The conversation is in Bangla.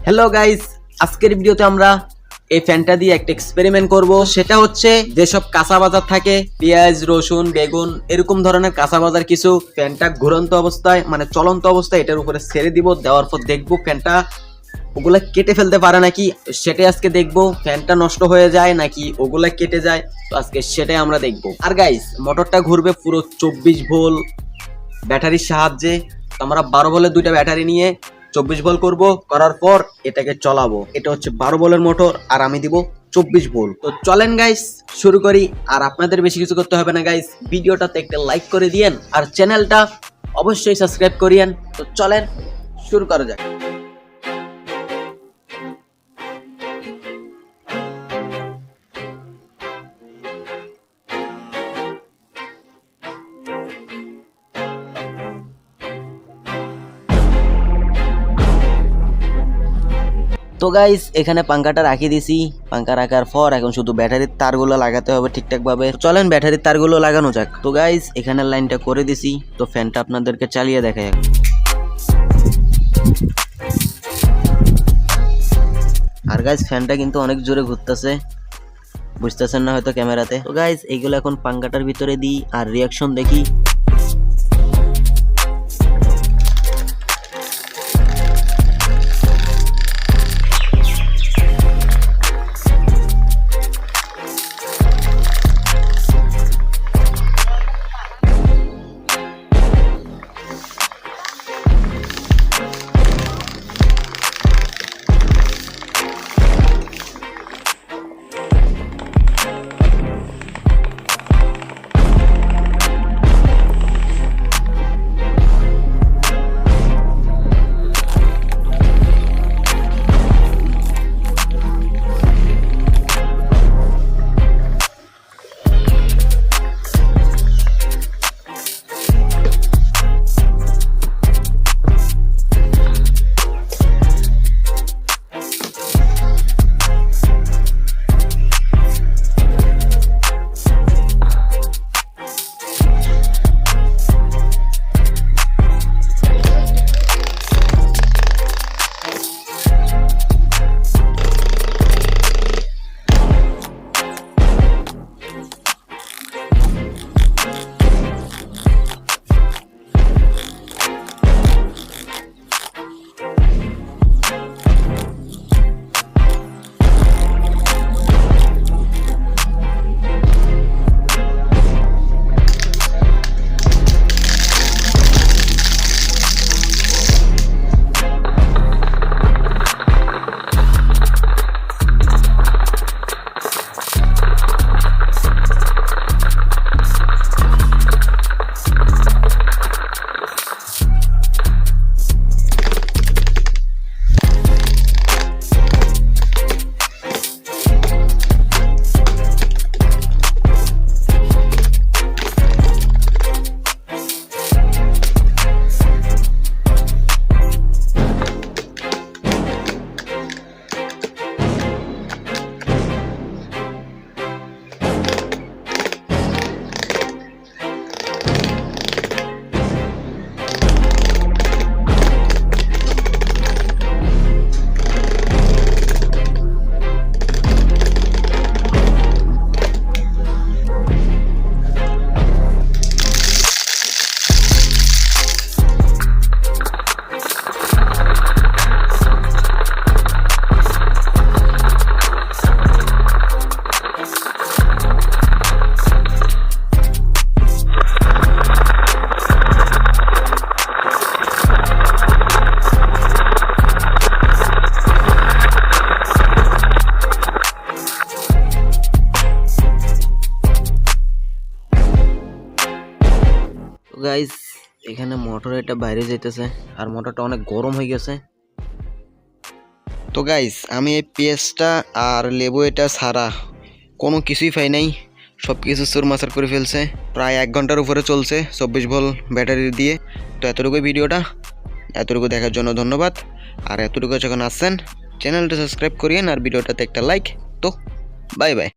হ্যালো গাইস, আজকের ভিডিওতে আমরা এই ফ্যানটা দিয়ে একটা এক্সপেরিমেন্ট করব। সেটা হচ্ছে যেসব কাঁচা বাজার থাকে, পেঁয়াজ, রসুন, বেগুন, এরকম ধরনের কাঁচা বাজার কিছু ফ্যানটা ঘুরন্ত অবস্থায় মানে চলন্ত অবস্থায় এটার উপরে ছেড়ে দিব। দেওয়ার পর দেখবো ফ্যানটা ওগুলা কেটে ফেলতে পারে নাকি, সেটাই আজকে দেখবো। ফ্যানটা নষ্ট হয়ে যায় নাকি ওগুলা কেটে যায়, তো আজকে সেটাই আমরা দেখবো। আর গাইস, মোটরটা ঘুরবে পুরো 24 ভোল্ট ব্যাটারির সাহায্যে। আমরা 12 ভোল্টের দুইটা ব্যাটারি নিয়ে 24 ভোল্ট করব, করার পর এটাকে চলাবো। এটা হচ্ছে 12 ভোল্টের মোটর আর আমি দিব 24 ভোল্ট। তো চলেন গাইস শুরু করি। আর আপনাদের বেশি কিছু করতে হবে না গাইস, ভিডিওটাতে একটা লাইক করে দিয়েন আর চ্যানেলটা অবশ্যই সাবস্ক্রাইব করিয়েন। তো চলেন শুরু করা যাক। তো গাইস, এখানে পাঙ্খাটা রাখি দিছি। পাঙ্খা রাখার পর এখন শুধু ব্যাটারির তারগুলো লাগাতে হবে ঠিকঠাক ভাবে। চলেন ব্যাটারির তারগুলো লাগানো যাক। তো গাইস, এখানে লাইনটা করে দিছি। তো ফ্যানটা আপনাদেরকে চালিয়ে দেখাই। আর গাইস, ফ্যানটা কিন্তু অনেক জোরে ঘুরতেছে, বুঝতেছেন না হয়তো ক্যামেরাতে। তো গাইস, এইগুলো এখন পাঙ্খাটার ভিতরে দিই আর রিয়াকশন দেখি। গাইস, এখানে মোটর এটা বাইরে যাইতেছে আর মোটরটা অনেক গরম হয়ে গেছে। তো গাইস, আমি এই পেঁয়াজটা আর লেবু এটা ছাড়া কোনো কিছুই পাই নাই, সব কিছু চুরমাচার করে ফেলছে। প্রায় 1 ঘন্টার উপরে চলছে 24 ভোল্ট ব্যাটারি দিয়ে। তো এতটুকুই ভিডিওটা, এতটুকু দেখার জন্য ধন্যবাদ। আর এতটুকু যখন আসছেন চ্যানেলটা সাবস্ক্রাইব করিয়েন আর ভিডিওটাতে একটা লাইক। তো বাই বাই।